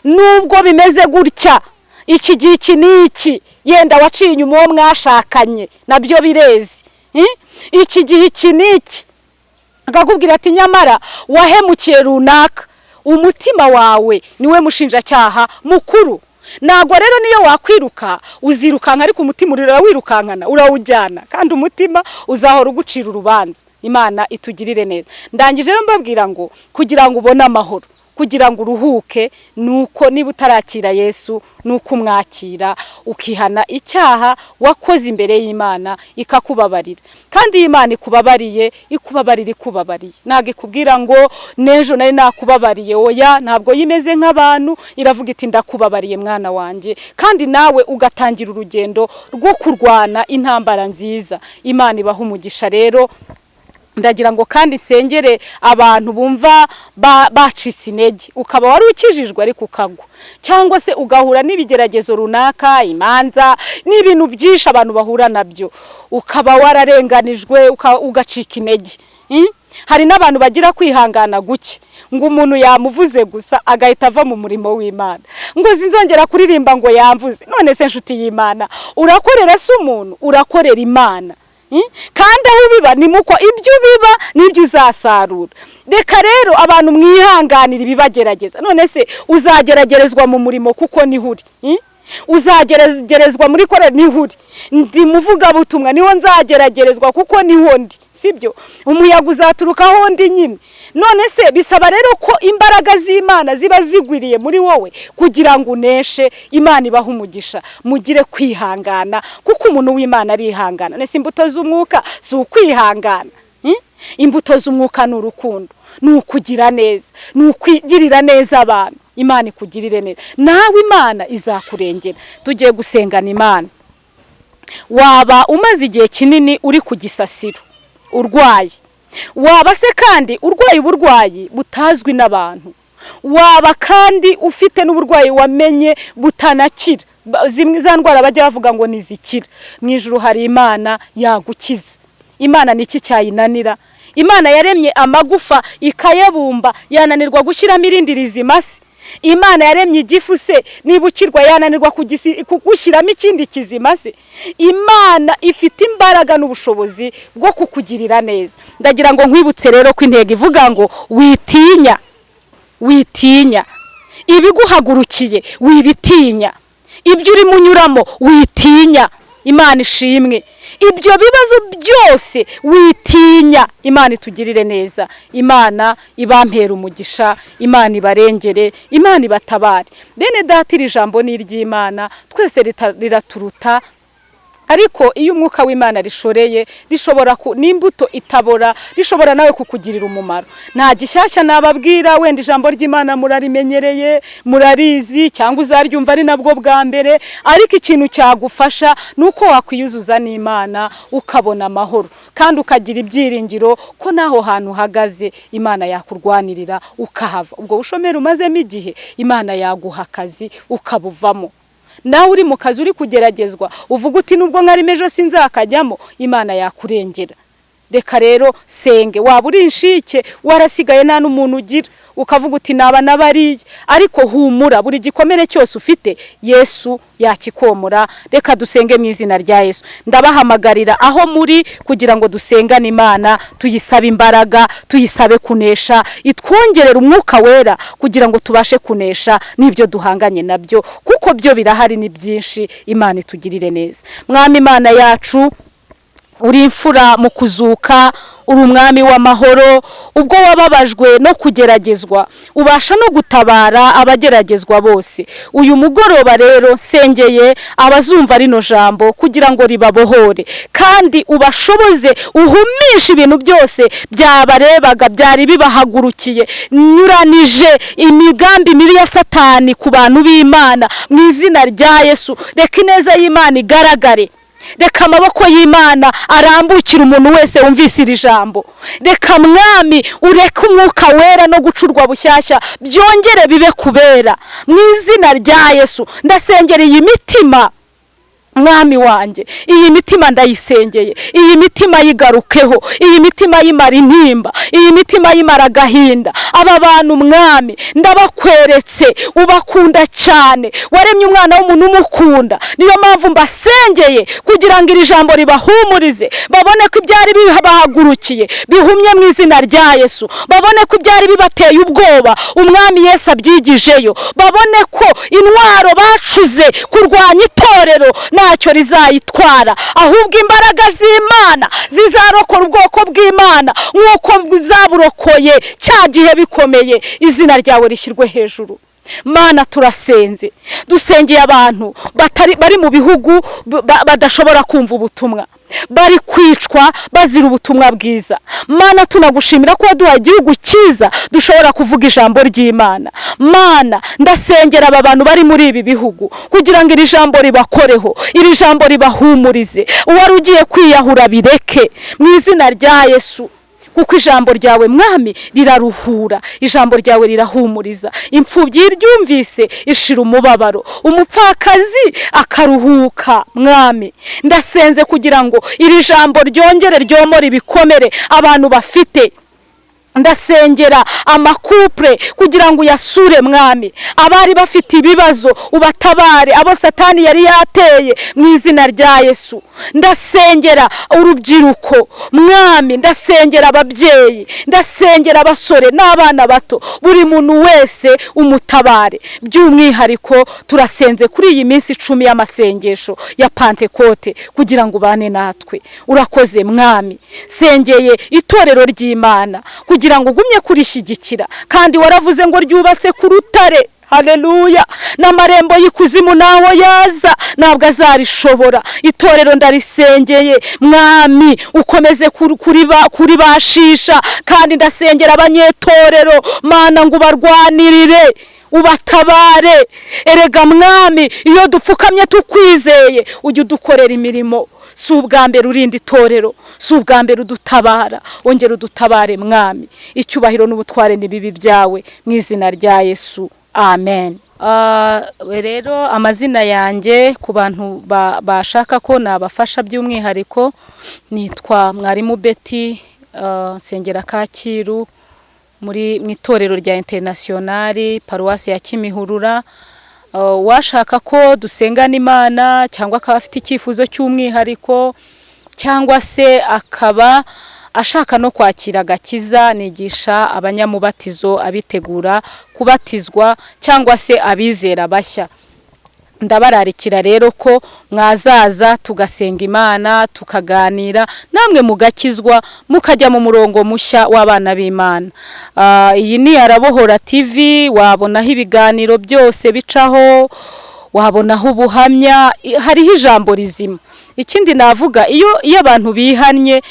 nubwo bimeze gutya, iki gihe iki n'iki, yenda waciye inyuma uwo mwashakanye, nabyo birezi. Iki gihe iki n'iki, akakubwira ati nyamara wahemukiye runaka, umutima wawe niwe mushinjacyaha mukuru. Ntabwo rero niyo wakwiruka uzirukanka, ariko umutima urawirukankana, urawujyana, kandi umutima uzahora ugucira urubanza. Imana itugirire neza. Ndangije rero mbabwira ngo kugira ngo ubone amahoro, kugira ngo uruhuke, nuko niba utarakira Yesu, nuko umwakira ukihana icyaha wakoze imbere y'Imana ikakubabarira. Kandi Imana ikubabariye, ikubabariye. Ntabwo ikubwira ngo nejo nari nakubabariye. Oya, ntabwo yimeze nk'abantu, iravuga iti ndakubabariye mwana wanjye, kandi nawe ugatangira urugendo rwo kurwana intambara nziza. Imana ibaha umugisha rero. Ndagira ngo kandi sengere abantu bumva bacitse intege, ukaba wari ukijijwe ariko ukagwa, cyangwa se ugahura n'ibigeragezo runaka, imanza n'ibintu byinshi abantu bahura nabyo, ukaba wararenganijwe ugacika intege. Hari n'abantu bagira kwihangana guke, ngo umuntu yamuvuze gusa agahita ava mu murimo w'Imana, ngo zinzongera kuririmba ngo yamvuze. None se nshuti y'Imana, urakorera se umuntu, urakorera Imana. Kandi aho biba ni muko ibyo biba nibyo uzasarura. Reka rero abantu mwihanganira ibibagerageza. None se uzageragerezwa mu murimo kuko nihuri, uzageragerezwa muri korera nihuri, ndi muvuga butumwa niho nzageragerezwa kuko niho ndi, sibyo? Umuyaga uzaturukaho ndi nyine. None se bisaba rero ko imbaraga z'Imana ziba zigwiriye muri wowe kugira ngo uneshe. Imana ibaha umugisha, mugire kwihangana, kuko umuntu w'Imana arihangana. Nese imbuto z'umwuka si ukwihangana. Imbuto z'umwuka ni urukundo, ni ukugira neza, ni ukwigirira neza abantu. Imana ikugirire neza, nawe Imana izakurengera. Tugiye gusengana Imana. Waba umaze igihe kinini uri ku gisasiro urwaye, waba se kandi urwaye uburwayi butazwi n'abantu, waba kandi ufite n'uburwayi wamenye butanakira, zimwe za ndwara bajya bavuga ngo nizikira. Mu ijuru hari Imana yagukiza. Imana niki cyayinanira? Imana yaremye amagufa ikayabumba, yananirwa gushyiramo irindi rizima se? Imana yaremye igifu se niba ukirwa yananirwa kugushyiramo ikindi kizima se? Imana ifite imbaraga n'ubushobozi bwo kukugirira neza. Ndagira ngo nkwibutse rero ko intego ivuga ngo witinya, witinya ibiguhagurukiye, wibitinya ibyo uri munyuramo, witinya. Imana ishimwe. Ibyo bibazo byose witinya. Imana itugirire neza, Imana ibampera umugisha, Imana ibarengere, Imana ibatabare. Bene data, iri jambo ni iry'Imana, twese riraturuta. Ariko iyo umwuka w'Imana rishoreye, rishobora n'imbuto itabora, rishobora nawe kukugirira umumaro. Nta gishyashya nababwira, wenda ijambo ry'Imana murarimenyereye, murarizi, cyangwa uzaryumva ari nabwo bwa mbere. Ariko ikintu cyagufasha nuko wakwiyuzuza n'Imana, ukabona amahoro kandi ukagira ibyiringiro ko naho hantu uhagaze Imana yakurwanirira ukahava. Ubwo bushomeri umazemo igihe, Imana yaguha akazi ukabuvamo. Nawe uri mu kazi uri kugeragezwa, uvuga uti nubwo nkari ejo sinzakajyamo, Imana yakurengera. Reka rero senge. Waba uri inshike warasigaye nta n'umuntu ugira, ukavuga uti naba nabariye, ariko humura, buri gikomere cyose ufite Yesu yakikomora. Reka dusenge mu izina rya Yesu. Ndabahamagarira aho muri kugira ngo dusengane Imana, tuyisabe imbaraga, tuyisabe kunesha, itwongerera umwuka wera kugira ngo tubashe kunesha n'ibyo duhanganye nabyo, kuko byo birahari ni byinshi. Imana itugirire neza. Mwami Imana yacu, uri imfura mu kuzuka, uri umwami w'amahoro. Ubwo wababajwe no kugeragezwa, ubasha no gutabara abageragezwa bose. Uyu mugoroba rero sengeye abazumva rino jambo kugira ngo ribabohore, kandi ubashoboze uhumisha ibintu byose byabarebaga, byari bibahagurukiye, nyuranije imigambi mibi ya Satani ku bantu b'Imana. Mu izina rya Yesu, reka ineza y'Imana igaragare. Reka amaboko y'Imana arambukira umuntu wese wumvise iri jambo. Reka Mwami ureke umwuka wera no gucurwa bushyashya byongere bibe kubera. Mu izina rya Yesu ndasengera iyi mitima, Mwami wanjye, iyi mitima ndayisengeye. Iyi mitima yigarukeho, iyi mitima yimara intimba, iyi mitima yimara agahinda. Aba bantu Mwami ndabakweretse, ubakunda cyane, waremye umwana w'umuntu umukunda. Niyo mpamvu mbasengeye kugira ngo iri jambo ribahumurize, babone ko ibyari bibahagurukiye bihumye mu izina rya Yesu. Babone ko ibyari bibateye ubwoba Umwami Yesu abyigijeyo. Babone ko intwaro bacuze kurwanya itorero ntacyo rizayitwara, ahubwo imbaraga z'Imana zizarokora ubwoko bw'Imana nk'uko zaburokoye cya gihe bikomeye. Izina ryawe rishyirwe hejuru. Mana turasenze, dusengeye abantu bari mu bihugu badashobora kumva ubutumwa, bari kwicwa bazira ubutumwa bwiza. Mana tunagushimira ko waduhaye igihugu cyiza dushobora kuvuga ijambo ry'Imana. Mana ndasengera aba bantu bari muri ibi bihugu kugira ngo iri jambo ribakoreho, iri jambo ribahumurize. Uwari ugiye kwiyahura bireke mu izina rya Yesu, kuko ijambo ryawe Mwami riraruhura, ijambo ryawe rirahumuriza. Imfubyi ryumvise ishira umubabaro, umupfakazi akaruhuka. Mwami ndasenze kugira ngo iri jambo ryongere ryomore ibikomere abantu bafite. Ndasengera amakupure kugira ngo uyasure Mwami, abari bafite ibibazo ubatabare, abo Satani yari yateye mu izina rya Yesu. Ndasengera urubyiruko Mwami, ndasengera ababyeyi, ndasengera abasore n'abana bato, buri muntu wese umutabare. By'umwihariko turasenze kuri iyi minsi 10 y'amasengesho ya Pentekote kugira ngo ubane natwe. Urakoze Mwami. Sengeye itorero ry'Imana kugira ngo ugumye kurishyigikira, kandi waravuze ngo ryubatse ku rutare. Haleluya. N'amarembo y'ikuzimu naho yaza ntabwo azarishobora. Itorero ndarisengeye Mwami, ukomeze kuribashisha, kandi ndasengera abanyetorero Mana ngo ubarwanirire, ubatabare. Erega Mwami, iyo dupfukamye tukwizeye ujye udukorera imirimo. Si ubwa mbere urinda itorero, si ubwa mbere udutabara, ongera udutabare Mwami. Icyubahiro n'ubutware n'ibibi byawe mu izina rya Yesu. Amen. Rero amazina yanjye ku bantu bashaka ko nabafasha by'umwihariko, nitwa Mwarimu Betty, nsengera Kacyiru mu itorero rya Internationali paruwasi ya Kimihurura. Washaka ko dusengana Imana cyangwa akaba afite icyifuzo cy'umwihariko cyangwa se akaba ashaka no kwakira agakiza, nigisha abanyamubatizo abitegura kubatizwa cyangwa se abizera bashya. Ndabararikira rero ko mwazaza tugasenga Imana, tukaganira, namwe mugakizwa, mukajya mu murongo mushya w'abana b'Imana. Iyi ni Arabohora TV, wabonaho ibiganiro byose bicaho, wabonaho ubuhamya, hariho ijambo rizima. Ikindi navuga, iyo abantu bihannye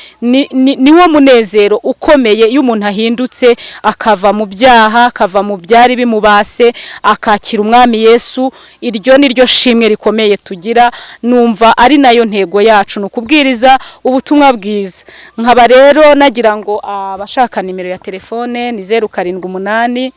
niwo munezero ukomeye, iyo umuntu ahindutse akava mu byaha, akava mu byari bimubase, akakira umwami Yesu. Iryo ni ryo shimwe rikomeye tugira, numva ari nayo ntego yacu, no kubwiriza ubutumwa bwiza. Nkaba rero nagira ngo abashaka nimero ya telefone ni 078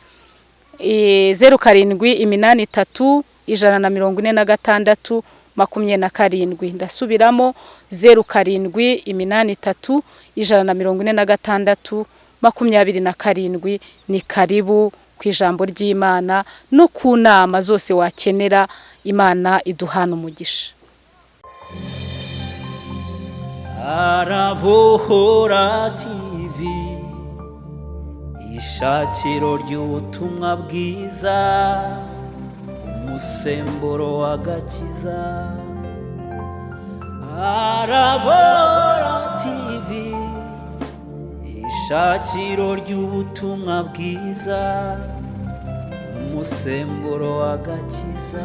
078 146 27. Ndasubiramo 078 146 27. Ni karibu ku ijambo ry'Imana no ku nama zose wakenera. Imana iduhana umugisha. Arabohora TV, ishakiro ry'ubutumwa bwiza, umusemburo w'agakiza. Arabohora TV, ishakiro ry'ubutumwa bwiza, umusemburo w'agakiza.